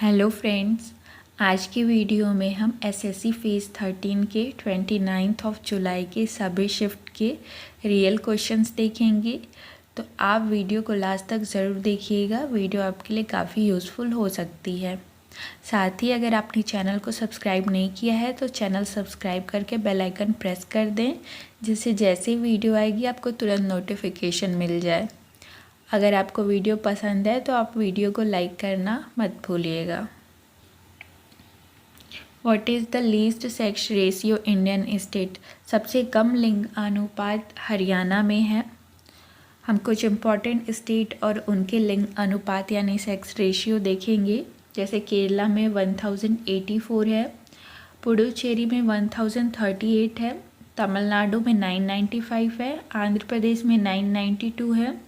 Hello friends, आज की video में हम एसएससी फेज़ 13 के 29 जुलाई के सभी शिफ्ट के रियल क्वेश्चंस देखेंगे। तो आप वीडियो को लास्ट तक ज़रूर देखिएगा, वीडियो आपके लिए काफ़ी यूज़फुल हो सकती है। साथ ही अगर आपने चैनल को सब्सक्राइब नहीं किया है तो चैनल सब्सक्राइब करके बेल आइकन प्रेस कर दें, जिससे जैसे ही वीडियो आएगी आपको तुरंत नोटिफिकेशन मिल जाए। अगर आपको वीडियो पसंद है तो आप वीडियो को लाइक करना मत भूलिएगा। What is the least sex ratio Indian state? सबसे कम लिंग अनुपात हरियाणा में है। हम कुछ इम्पॉर्टेंट स्टेट और उनके लिंग अनुपात यानी सेक्स रेशियो देखेंगे। जैसे केरला में 1084 है, पुडुचेरी में 1038 है, तमिलनाडु में 995 है, आंध्र प्रदेश में 992 है,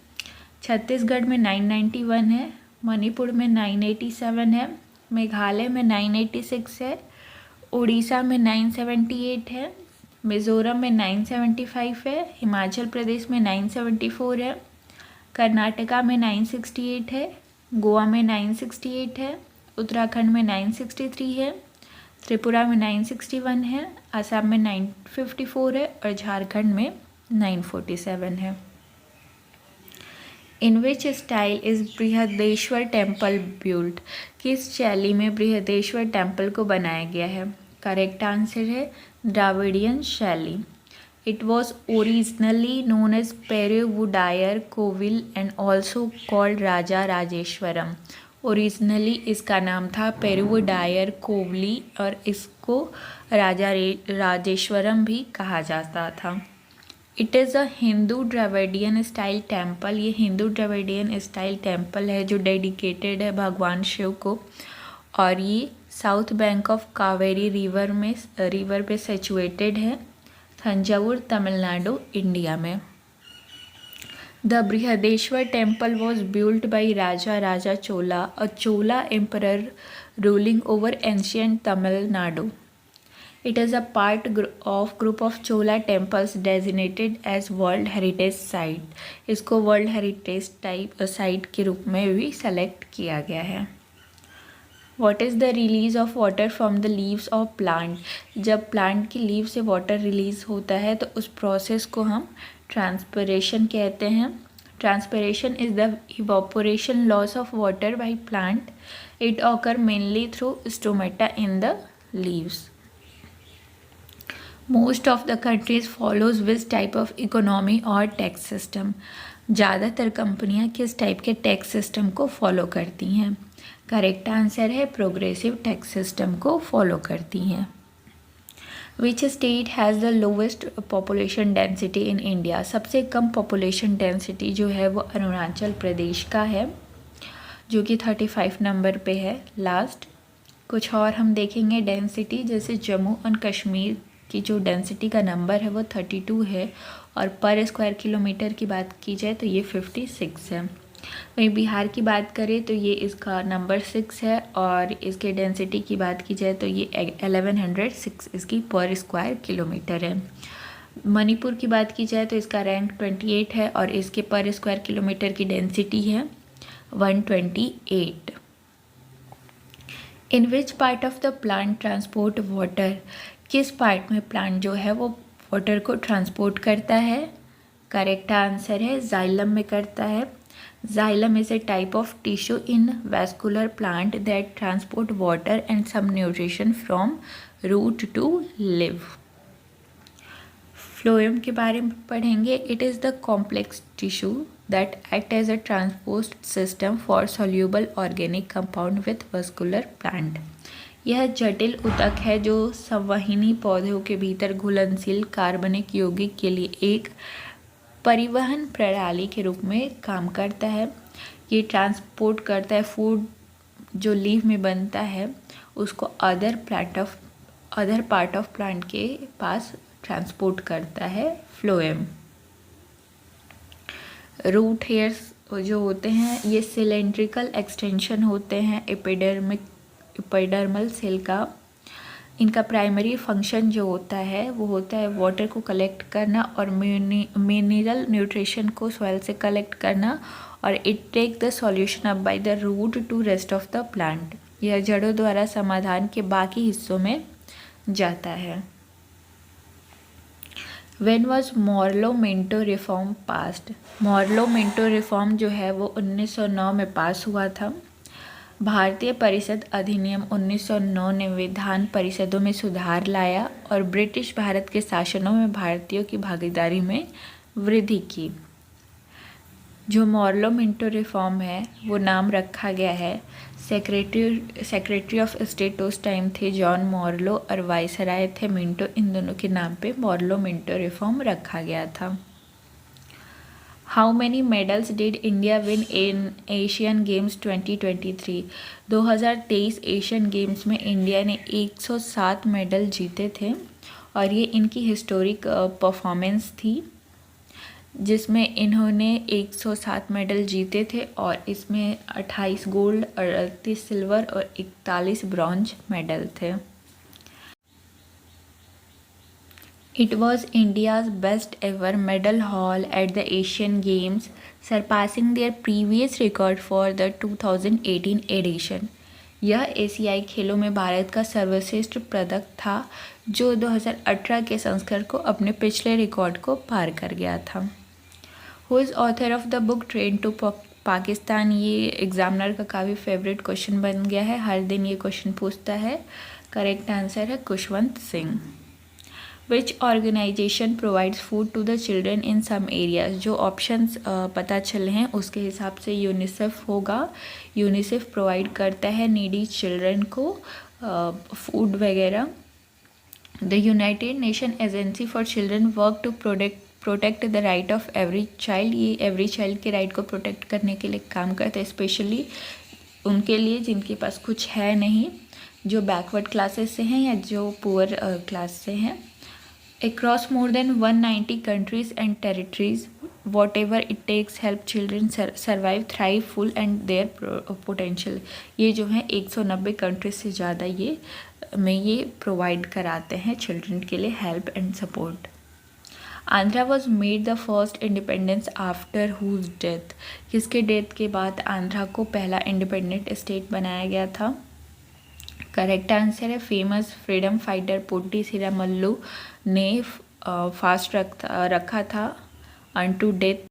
छत्तीसगढ़ में 991 है, मणिपुर में 987 है, मेघालय में 986 है, उड़ीसा में 978 है, मिज़ोरम में 975 है, हिमाचल प्रदेश में 974 है, कर्नाटका में 968 है, गोवा में 968 है, उत्तराखंड में 963 है, त्रिपुरा में 961 है, असम में 954 है और झारखंड में 947 है। In which style is Brihadeeswara temple built? किस शैली में बृहदेश्वर टेम्पल को बनाया गया है? करेक्ट आंसर है द्राविडियन शैली। It was originally known as Peruvudaiyar Kovil and also called Raja Rajeshwaram. Originally इसका नाम था पेरुवुडायर कोवली और इसको राजा राजेश्वरम भी कहा जाता था। It is a Hindu Dravidian style temple. ये हिंदू द्रविडियन स्टाइल टेम्पल है जो डेडिकेटेड है भगवान शिव को, और ये south bank of Kaveri river पे सिचुएटेड है, तंजावुर तमिलनाडु इंडिया में। The Brihadeeswara temple was built by Raja Chola, a Chola emperor ruling over ancient Tamil Nadu. It is a part of group of Chola temples designated as World Heritage Site. इसको World Heritage Site के रूप में भी select किया गया है। What is the release of water from the leaves of plant? जब plant की लीव से वाटर रिलीज होता है तो उस प्रोसेस को हम ट्रांसपिरेशन कहते हैं। Transpiration is the evaporation loss of water by plant. It occur mainly through stomata in the leaves. Most of the countries follows which type of economy और टैक्स सिस्टम? ज़्यादातर कंपनियां किस टाइप के tax system को follow करती हैं? Correct answer है progressive tax system को फॉलो करती हैं। Which state has the lowest population density in India? सबसे कम पॉपुलेशन डेंसिटी जो है वो अरुणाचल प्रदेश का है, जो कि 35 नंबर पे है लास्ट। कुछ और हम देखेंगे डेंसिटी, जैसे जम्मू एंड कश्मीर की जो डेंसिटी का नंबर है वो 32 है, और पर स्क्वायर किलोमीटर की बात की जाए तो ये 56 है। वहीं बिहार की बात करें तो ये इसका नंबर 6 है, और इसके डेंसिटी की बात की जाए तो ये 1106 इसकी पर स्क्वायर किलोमीटर है। मणिपुर की बात की जाए तो इसका रैंक 28 है, और इसके पर स्क्वायर किलोमीटर की डेंसिटी है 128। In which part of the plant transport water? किस पार्ट में प्लांट जो है वो वाटर को ट्रांसपोर्ट करता है? करेक्ट आंसर है जाइलम में करता है। Xylem is a type of tissue in vascular plant that transport water and some nutrition from root to leaf. Phloem के बारे में पढ़ेंगे. It is the complex tissue that act as a transport system for soluble organic compound with vascular plant. यह जटिल ऊतक है जो संवहनी पौधों के भीतर घुलनशील कार्बनिक यौगिक के लिए एक परिवहन प्रणाली के रूप में काम करता है. ये ट्रांसपोर्ट करता है फूड जो लीफ में बनता है उसको अदर पार्ट ऑफ प्लांट के पास ट्रांसपोर्ट करता है फ्लोएम. रूट हेयर्स जो होते हैं ये सिलेंड्रिकल एक्सटेंशन होते हैं एपिडर्मल सेल का. इनका प्राइमरी फंक्शन जो होता है वो होता है वाटर को कलेक्ट करना और मिनरल न्यूट्रिशन को सॉइल से कलेक्ट करना, और it take the solution up by the root to rest of the plant. यह जड़ों द्वारा समाधान के बाकी हिस्सों में जाता है। When was Morley Minto reform passed? Morley Minto reform जो है वो 1909 में पास हुआ था। भारतीय परिषद अधिनियम 1909 ने विधान परिषदों में सुधार लाया और ब्रिटिश भारत के शासनों में भारतीयों की भागीदारी में वृद्धि की। जो मॉर्लो-मिंटो रिफॉर्म है वो नाम रखा गया है, सेक्रेटरी ऑफ स्टेट उस टाइम थे जॉन मॉर्लो और वाइसराय थे मिंटो, इन दोनों के नाम पे मॉर्लो-मिंटो रिफॉर्म रखा गया था। How many medals did India win in Asian games 2023? 2023 Asian games में इंडिया ने 107 मेडल जीते थे और ये इनकी हिस्टोरिक परफॉर्मेंस थी, जिसमें इन्होंने 107 मेडल जीते थे और इसमें 28 गोल्ड, 38 सिल्वर और 41 ब्रॉन्ज मेडल थे। It was India's best ever medal haul at the Asian Games, surpassing their previous record for the 2018 edition. यह एशियाई खेलों में भारत का सर्वश्रेष्ठ पदक था जो 2018 के संस्करण को अपने पिछले रिकॉर्ड को पार कर गया था। Who is author of the book train to Pakistan? ये एग्जामिनर का काफ़ी फेवरेट क्वेश्चन बन गया है, हर दिन ये क्वेश्चन पूछता है। करेक्ट आंसर है Khushwant Singh. Which organisation provides food to the children in some areas? जो ऑप्शंस पता चले हैं उसके हिसाब से यूनिसेफ होगा। यूनिसेफ प्रोवाइड करता है नीडी चिल्ड्रन को फूड वगैरह। The United Nation agency for children work to protect the right of every child. ये एवरी चाइल्ड के राइट को प्रोटेक्ट करने के लिए काम करता है, स्पेशली उनके लिए जिनके पास कुछ है नहीं, जो बैकवर्ड क्लासेस से हैं या जो पुअर क्लास से हैं। Across more than 190 countries and territories, whatever it takes help children survive, thrive, full and their potential. ये जो है 190 कंट्रीज से ज़्यादा ये प्रोवाइड कराते हैं चिल्ड्रन के लिए help and support. Andhra was made the first independence after whose death? किसके डेथ के बाद आंध्रा को पहला इंडिपेंडेंट स्टेट बनाया गया था? करेक्ट आंसर है famous freedom fighter Potti Sriramulu ने फास्ट रखा था until death.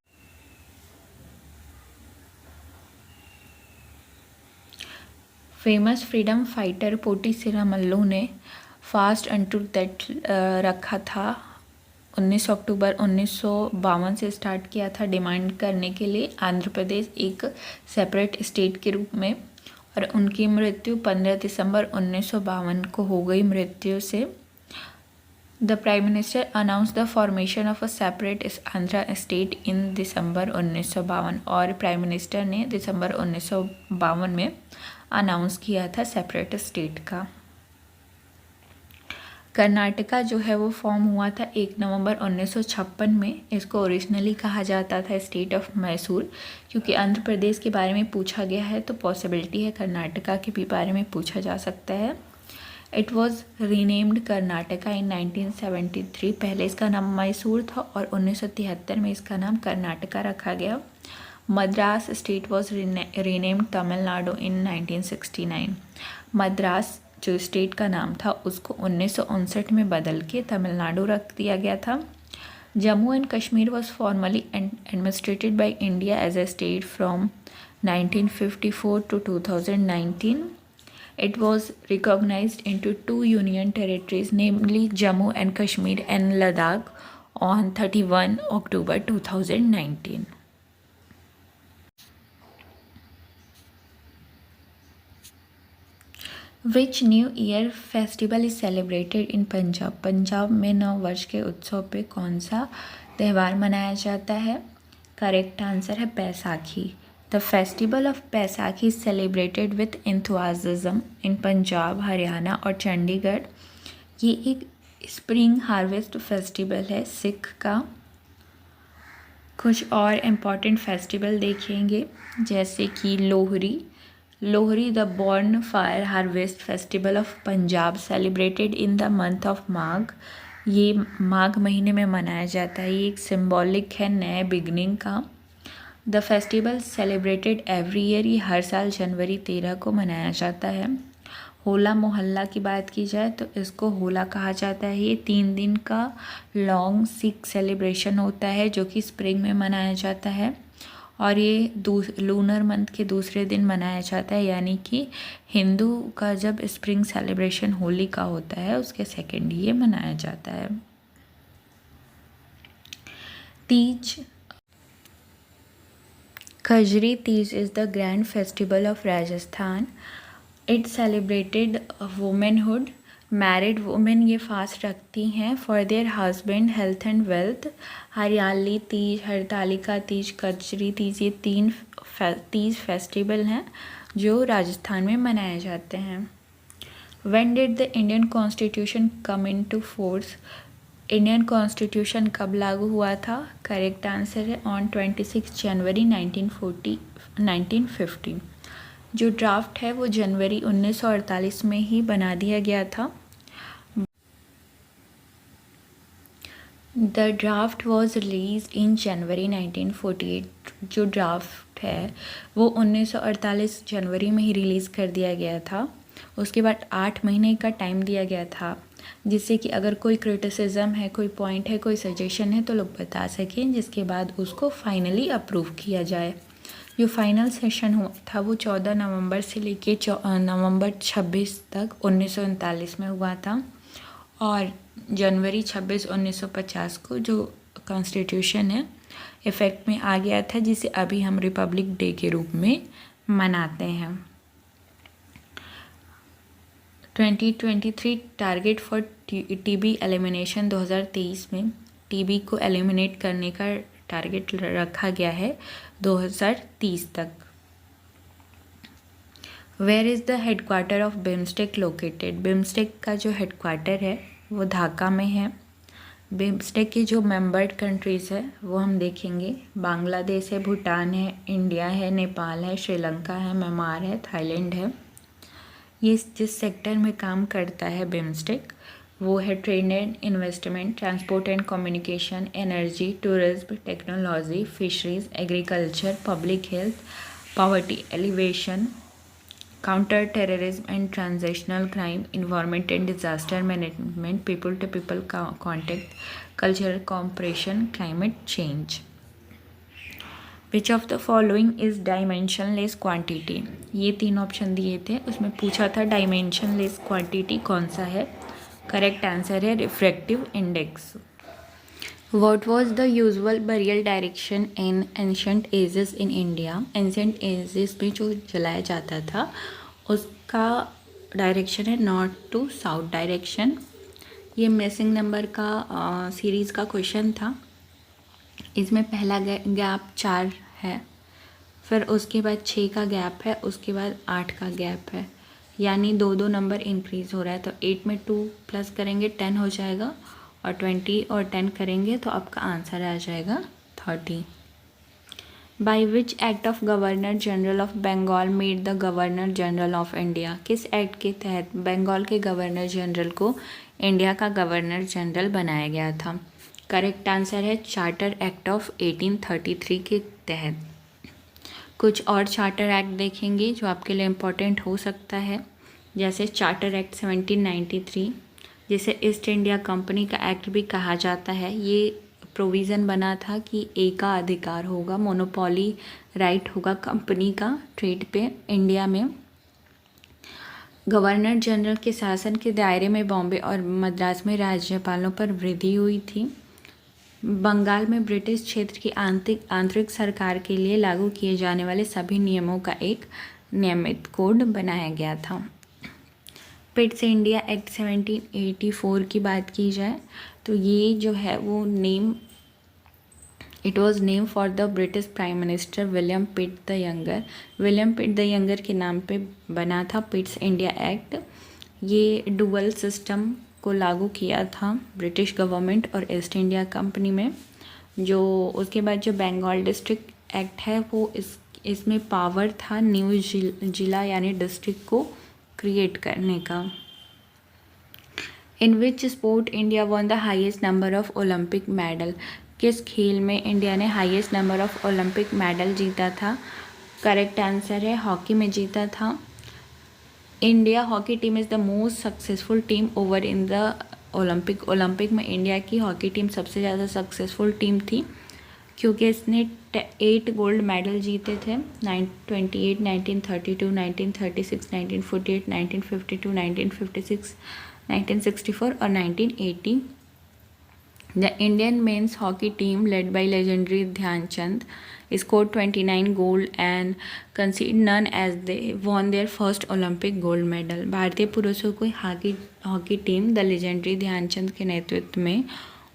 Famous freedom fighter Potti Sriramulu ने फास्ट अनटू डेथ रखा था। 19 अक्टूबर 1952 से स्टार्ट किया था डिमांड करने के लिए आंध्र प्रदेश एक सेपरेट स्टेट के रूप में, और उनकी मृत्यु 15 दिसंबर 1952 को हो गई मृत्यु से। The prime minister announce the formation of a separate Andhra state in December 1952, और प्राइम मिनिस्टर ने दिसंबर 1952 में अनाउंस किया था सेपरेट स्टेट का। कर्नाटका जो है वो फॉर्म हुआ था 1 नवंबर 1956 में। इसको ओरिजिनली कहा जाता था स्टेट ऑफ मैसूर, क्योंकि आंध्र प्रदेश के बारे में पूछा गया है तो पॉसिबिलिटी है कर्नाटका के भी बारे में पूछा जा सकता है। इट वॉज रीनेम्ड कर्नाटका इन 1973। पहले इसका नाम मैसूर था और 1973 में इसका नाम कर्नाटका रखा गया। Madras state was renamed Tamil Nadu in 1969। Madras जो स्टेट का नाम था उसको 1959 में बदल के तमिलनाडु रख दिया गया था। Jammu and Kashmir was formally administered by India as a state from 1954 to 2019. It was recognized into 2 union territories, namely Jammu and Kashmir and Ladakh on 31 October 2019. Which new year festival is celebrated in Punjab? Punjab में नव वर्ष के उत्सव पे कौन सा त्यौहार मनाया जाता है? करेक्ट आंसर है Baisakhi. The festival of Baisakhi is celebrated with enthusiasm in Punjab, Haryana और चंडीगढ़। ये एक स्प्रिंग हार्वेस्ट फेस्टिवल है सिख का। कुछ और इम्पॉर्टेंट फेस्टिवल देखेंगे जैसे कि Lohri the bonfire harvest festival of Punjab celebrated in the month of Magh. ये माघ महीने में मनाया जाता है। ये एक सिंबॉलिक है नए बिगनिंग का। The festival celebrated every year, ये हर साल जनवरी 13 को मनाया जाता है। होला मोहल्ला की बात की जाए तो इसको होला कहा जाता है। ये 3 दिन का लॉन्ग सिख सेलिब्रेशन होता है जो कि स्प्रिंग में मनाया जाता है और ये लूनर मंथ के दूसरे दिन मनाया जाता है, यानी कि हिंदू का जब स्प्रिंग सेलिब्रेशन होली का होता है उसके सेकेंड ये मनाया जाता है। Teej, Kajari Teej is the grand festival of Rajasthan. It celebrated womanhood. Married women ये फास्ट रखती हैं for their husband health and wealth. Hariyali Teej, Hartalika Teej, Kajri Teej, ये 3 तीज फेस्टिवल हैं जो राजस्थान में मनाए जाते हैं। When did the Indian Constitution come into force? Indian constitution कब लागू हुआ था? करेक्ट आंसर है ऑन 26 जनवरी 1950। जो ड्राफ्ट है वो जनवरी 1948 में ही बना दिया गया था। The draft was release in January 1948। जो ड्राफ्ट है वो 1948 जनवरी में ही रिलीज़ कर दिया गया था। उसके बाद 8 महीने का टाइम दिया गया था जिससे कि अगर कोई क्रिटिसिज्म है, कोई पॉइंट है, कोई सजेशन है तो लोग बता सकें, जिसके बाद उसको फाइनली अप्रूव किया जाए। जो फाइनल सेशन हुआ था वो 14 नवंबर से लेके नवंबर 26 तक 1939 में हुआ था और जनवरी 26, 1950 को जो कॉन्स्टिट्यूशन है इफ़ेक्ट में आ गया था, जिसे अभी हम रिपब्लिक डे के रूप में मनाते हैं। 2023 टारगेट फॉर टीबी एलिमिनेशन 2023 में टीबी को एलिमिनेट करने का टारगेट रखा गया है 2030 तक। Where is the headquarter of BIMSTEC located? BIMSTEC का जो हेडक्वार्टर है वो ढाका में है। बिम्स्टेक की जो मेंबर्ड कंट्रीज़ है वो हम देखेंगे। बांग्लादेश है, भूटान है, इंडिया है, नेपाल है, श्रीलंका है, म्यांमार है, थाईलैंड है। ये जिस सेक्टर में काम करता है बिम्स्टेक वो है trade and investment, transport and communication, energy, tourism, technology, fisheries, agriculture, public health, poverty alleviation, counter terrorism and transactional crime, environment and disaster management, people to people contact, cultural cooperation, climate change. Which of the following is dimensionless quantity? ये 3 option दिए थे, उसमें पूछा था dimensionless quantity कौन सा है। Correct answer है refractive index. What was the usual burial direction in ancient ages in India? Ancient ages में जो जलाया जाता था उसका डायरेक्शन है नॉर्थ टू साउथ डायरेक्शन। ये मिसिंग नंबर का सीरीज़ का क्वेश्चन था। इसमें पहला गैप 4 है, फिर उसके बाद 6 का गैप है, उसके बाद 8 का गैप है, यानी 2 नंबर इंक्रीज़ हो रहा है। तो 8 में 2 प्लस करेंगे 10 हो जाएगा और 20 और 10 करेंगे तो आपका आंसर आ जाएगा 30। By which act of governor general of Bengal made the governor general of India? किस एक्ट के तहत बंगाल के गवर्नर जनरल को इंडिया का गवर्नर जनरल बनाया गया था? करेक्ट आंसर है चार्टर एक्ट ऑफ 1833 के तहत। कुछ और चार्टर एक्ट देखेंगे जो आपके लिए इम्पोर्टेंट हो सकता है, जैसे चार्टर एक्ट 1793 जिसे ईस्ट इंडिया कंपनी का एक्ट भी कहा जाता है। ये प्रोविज़न बना था कि एकाधिकार होगा, मोनोपोली राइट होगा कंपनी का ट्रेड पे इंडिया में। गवर्नर जनरल के शासन के दायरे में बॉम्बे और मद्रास में राज्यपालों पर वृद्धि हुई थी। बंगाल में ब्रिटिश क्षेत्र की आंतरिक सरकार के लिए लागू किए जाने वाले सभी नियमों का एक नियमित कोड बनाया गया था। पिट्स इंडिया एक्ट 1784 की बात की जाए तो ये जो है वो it was name for the British prime minister William Pitt the younger. William Pitt the younger के नाम पे बना था पिट्स इंडिया एक्ट। ये डुअल सिस्टम को लागू किया था ब्रिटिश गवर्नमेंट और ईस्ट इंडिया कंपनी में। जो उसके बाद जो बंगाल डिस्ट्रिक्ट एक्ट है वो इसमें पावर था न्यू जिला यानी डिस्ट्रिक्ट को क्रिएट करने का। In which sport India won the highest number of Olympic medal? किस खेल में इंडिया ने highest number of Olympic medal जीता था? करेक्ट आंसर है हॉकी में जीता था। India hockey team is the most successful team over in the Olympic में इंडिया की हॉकी टीम सबसे ज़्यादा सक्सेसफुल टीम थी, क्योंकि इसने 8 गोल्ड मेडल जीते थे। 1928, 1932, 1936, 1948, 1952, 1956, 1964 और 1980। The Indian men's hockey team, led by legendary Dhyan Chand, scored 29 gold and conceded none as they won their first Olympic gold medal. भारतीय पुरुषों की hockey team the legendary Dhyanchand के नेतृत्व में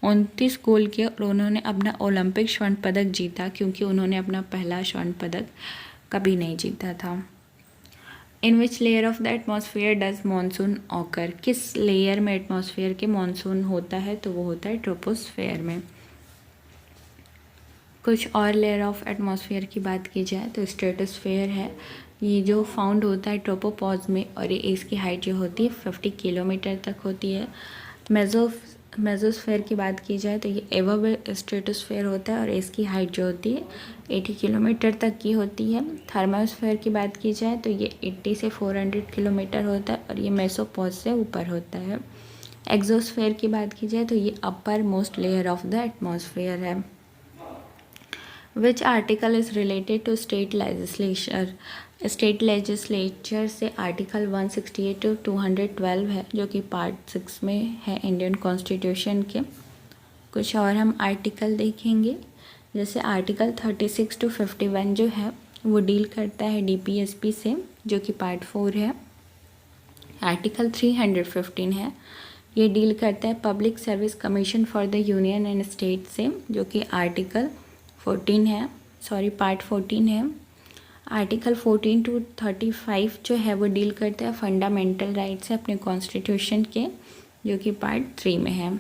29 गोल किए और उन्होंने अपना ओलंपिक स्वर्ण पदक जीता, क्योंकि उन्होंने अपना पहला स्वर्ण पदक कभी नहीं जीता था। In which layer of the atmosphere does monsoon occur, किस लेयर में एटमॉस्फेयर के मानसून होता है, तो वो होता है ट्रोपोस्फेयर में। कुछ और लेयर ऑफ एटमॉस्फेयर की बात की जाए तो स्ट्रेटोस्फेयर है, ये जो फाउंड होता है ट्रोपोपॉज में, और ये इसकी हाइट जो होती है 50 किलोमीटर तक होती है। मेसोस्फेयर की बात की जाए तो ये एबव स्ट्रेटोस्फेयर होता है और इसकी हाइट जो होती है 80 किलोमीटर तक की होती है। थर्मोस्फेयर की बात की जाए तो ये 80 से 400 किलोमीटर होता है और ये मेसोपॉज से ऊपर होता है। एक्सोस्फेयर की बात की जाए तो ये uppermost layer of the atmosphere है। Which article is related to state legislature, state legislature से आर्टिकल 168 टू 212 है, जो कि पार्ट 6 में है इंडियन कॉन्स्टिट्यूशन के। कुछ और हम आर्टिकल देखेंगे, जैसे आर्टिकल 36 टू 51 जो है वो डील करता है डीपीएसपी से, जो कि पार्ट 4 है। आर्टिकल 315 है, ये डील करता है public service commission for the union and state से, जो कि आर्टिकल 14 है, पार्ट 14 है। आर्टिकल 14 टू 35 जो है वो डील करता है फंडामेंटल राइट्स है अपने कॉन्स्टिट्यूशन के, जो कि पार्ट 3 में है।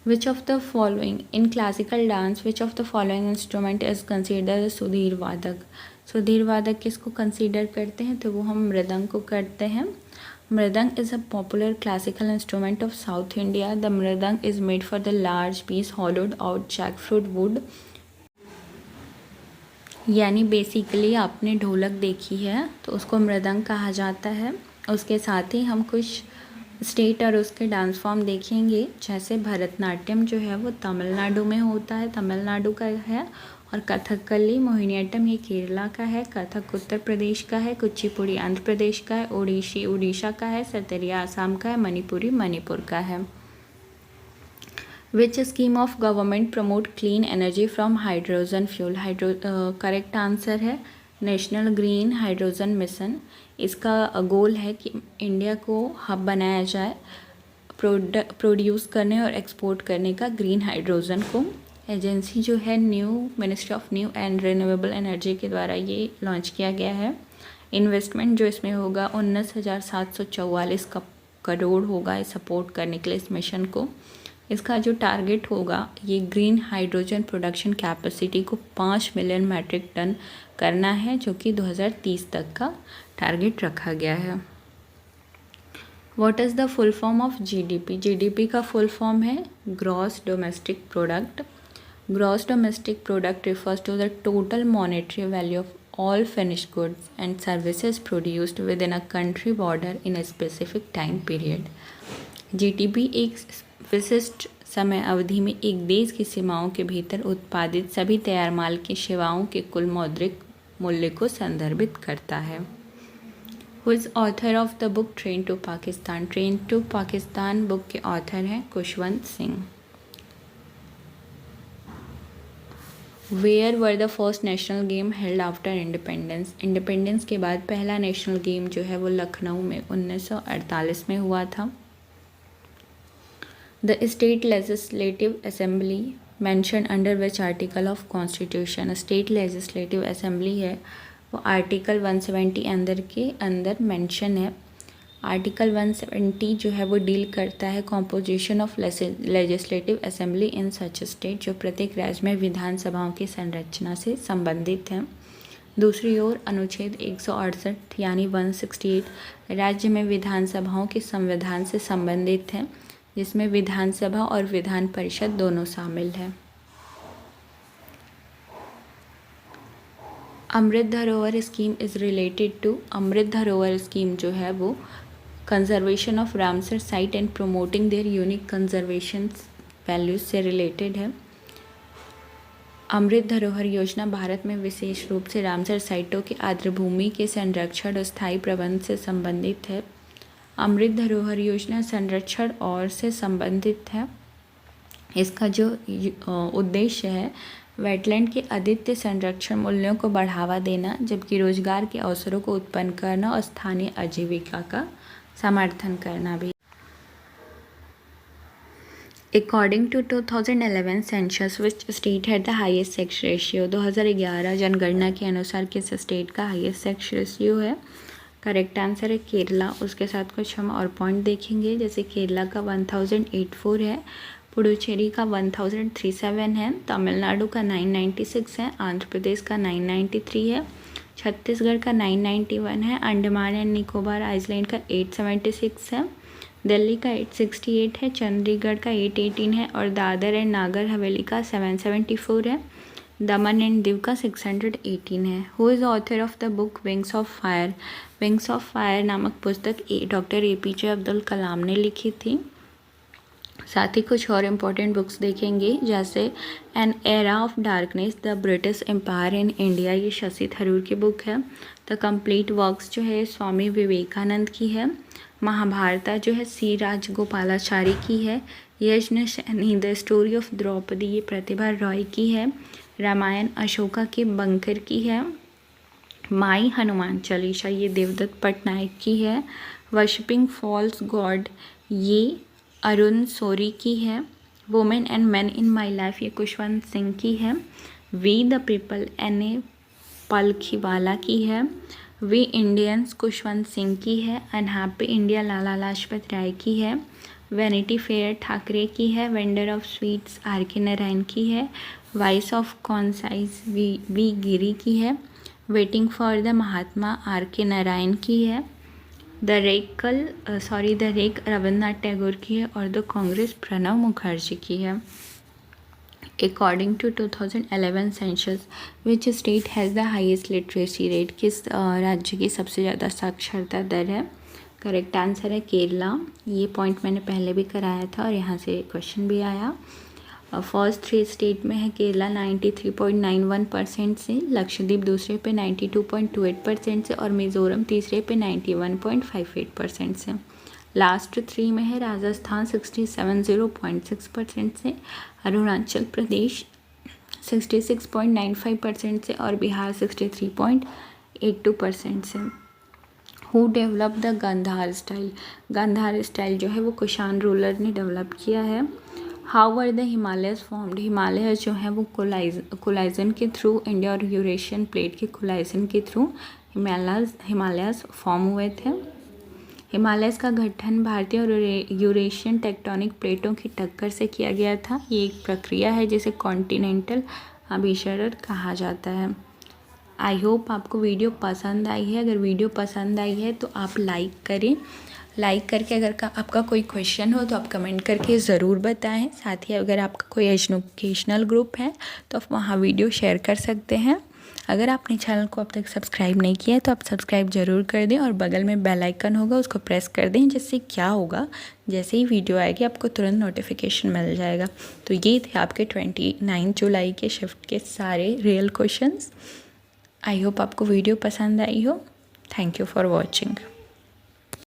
विच of the following in classical dance, which of the following instrument is consider Sudhir वादक, सुधीर वादक किसको कंसीडर करते हैं, तो वो हम मृदंग को करते हैं। Mridang is a popular classical instrument of South India. The mridang is made for the large piece hollowed out jackfruit wood, यानी बेसिकली आपने ढोलक देखी है तो उसको मृदंग कहा जाता है। उसके साथ ही हम कुछ स्टेट और उसके डांस फॉर्म देखेंगे, जैसे भरतनाट्यम जो है वो तमिलनाडु में होता है, तमिलनाडु का है, और कथकली मोहिनीअट्टम ये केरला का है, कथक उत्तर प्रदेश का है, कुचिपुड़ी आंध्र प्रदेश का है, ओडिशी उड़ीसा का है, सतरिया आसाम का है, मणिपुरी मणिपुर का है। विच scheme of government promote clean energy from hydrogen fuel, correct answer है नेशनल ग्रीन हाइड्रोजन मिशन। इसका गोल है कि इंडिया को हब बनाया जाए प्रोड्यूस करने और एक्सपोर्ट करने का ग्रीन हाइड्रोजन को। एजेंसी जो है new ministry of new and renewable energy के द्वारा ये लॉन्च किया गया है। इन्वेस्टमेंट जो इसमें होगा 19,744 करोड़ होगा सपोर्ट करने के लिए इस मिशन को। इसका जो टारगेट होगा ये ग्रीन हाइड्रोजन प्रोडक्शन कैपेसिटी को 5 मिलियन मैट्रिक टन करना है, जो कि 2030 तक का टारगेट रखा गया है। What is the full form of GDP, GDP का फुल फॉर्म है gross domestic product. Gross domestic product refers to the total monetary value of all finished goods and services produced within a country border in a specific time period. GDP एक विशिष्ट समय अवधि में एक देश की सीमाओं के भीतर उत्पादित सभी तैयार माल की सेवाओं के कुल मौद्रिक मूल्य को संदर्भित करता है। Who is author of the book train to Pakistan, train to Pakistan book के ऑथर हैं Khushwant Singh. Where were the first national game held after independence, independence के बाद पहला नेशनल गेम जो है वो लखनऊ में 1948 में हुआ था। The state legislative assembly mention under which article of constitution, state legislative assembly है वो आर्टिकल 170 अंदर मेंशन है। आर्टिकल 170 जो है वो डील करता है composition of legislative assembly in such state, जो प्रत्येक राज्य में विधानसभाओं की संरचना से संबंधित है। दूसरी ओर अनुच्छेद 168 यानी 168 राज्य में विधानसभाओं के संविधान से संबंधित है, जिसमें विधानसभा और विधान परिषद दोनों शामिल है। अमृत धरोहर स्कीम इज़ रिलेटेड टू, अमृत धरोहर स्कीम जो है वो conservation of Ramsar site and promoting there unique conservation values से रिलेटेड है। अमृत धरोहर योजना भारत में विशेष रूप से रामसर साइटों की आर्द्रभूमि के संरक्षण और स्थायी प्रबंध से संबंधित है। अमृत धरोहर योजना संरक्षण और से संबंधित है। इसका जो उद्देश्य है वेटलैंड के अद्वितीय संरक्षण मूल्यों को बढ़ावा देना, जबकि रोजगार के अवसरों को उत्पन्न करना और स्थानीय आजीविका का समर्थन करना भी। According to 2011 census, which state had the highest sex ratio? 2011 जनगणना के अनुसार किस स्टेट का हाईएस्ट सेक्स रेशियो है? करेक्ट आंसर है केरला। उसके साथ कुछ हम और पॉइंट देखेंगे, जैसे केरला का 1084 है, पुडुचेरी का 1037 है, तमिलनाडु का 996 है, आंध्र प्रदेश का 993 है, छत्तीसगढ़ का 991 है, अंडमान एंड निकोबार आइलैंड का 876 है, दिल्ली का 868 है, चंडीगढ़ का 818 है और दादर एंड नागर हवेली का 774 है, दमन एंड दीव का 618 है। Who is author of the book wings of fire? Wings of fire नामक पुस्तक डॉक्टर APJ अब्दुल कलाम ने लिखी थी। साथ ही कुछ और इम्पोर्टेंट बुक्स देखेंगे, जैसे an era of darkness the British empire in India, ये शशि थरूर की बुक है। द कंप्लीट वर्क्स जो है स्वामी विवेकानंद की है। महाभारता जो है C राजगोपालाचारी की है। यज्ञशैनी द स्टोरी ऑफ द्रौपदी, ये प्रतिभा रॉय की है। रामायण अशोका के बंकर की है। माई हनुमान चालीसा, ये देवदत्त पटनायक की है। वर्शिपिंग फॉल्स गॉड, ये अरुण सोरी की है। Women and man in my life, ये खुशवंत सिंह की है। वी द पीपल NA पलखीवाला की है। वी इंडियंस खुशवंत सिंह की है। अनहैप्पी इंडिया लाला लाजपत राय की है। वैनिटी फेयर ठाकरे की है। Vendor of sweets RK Narayan की है। वॉइस ऑफ कॉन्साइज वी गिरी की है। Waiting for the Mahatma RK Narayan की है। द रेक रविन्द्रनाथ टैगोर की है और द कांग्रेस प्रणब मुखर्जी की है। According to 2011 census, which state has the highest literacy rate? किस राज्य की सबसे ज़्यादा साक्षरता दर है? करेक्ट आंसर है केरला। ये पॉइंट मैंने पहले भी कराया था और यहाँ से क्वेश्चन भी आया। फर्स्ट 3 स्टेट में है केरला 93.91% से, लक्षद्वीप दूसरे पे 92.28% से और मिज़ोरम तीसरे पे 91.58% से। लास्ट 3 में है राजस्थान 67.06% से, अरुणाचल प्रदेश 66.95% से और बिहार 63.82% से। Who develop the Gandhara style? Gandhara style जो है वो कुषाण रूलर ने डेवलप किया है। How were the Himalayas formed? Himalaya जो है वो कोलाइजन के थ्रू, इंडिया और यूरेशियन प्लेट के कोलाइजन के थ्रू हिमालयस फॉर्म हुए थे। हिमालयस का गठन भारतीय और यूरेशियन टेक्टोनिक प्लेटों की टक्कर से किया गया था। ये एक प्रक्रिया है जिसे कॉन्टिनेंटल अभिसरण कहा जाता है। आई होप आपको वीडियो पसंद आई है। अगर वीडियो पसंद आई है तो आप लाइक करें। लाइक करके अगर आपका कोई क्वेश्चन हो तो आप कमेंट करके ज़रूर बताएं। साथ ही अगर आपका कोई एजुकेशनल ग्रुप है तो आप वहाँ वीडियो शेयर कर सकते हैं। अगर आपने चैनल को अब तक सब्सक्राइब नहीं किया है तो आप सब्सक्राइब ज़रूर कर दें और बगल में बेल आइकन होगा उसको प्रेस कर दें, जिससे क्या होगा, जैसे ही वीडियो आएगी आपको तुरंत नोटिफिकेशन मिल जाएगा। तो ये थे आपके 29 जुलाई के शिफ्ट के सारे रियल क्वेश्चंस। आई होप आपको वीडियो पसंद आई हो। Thank you for watching.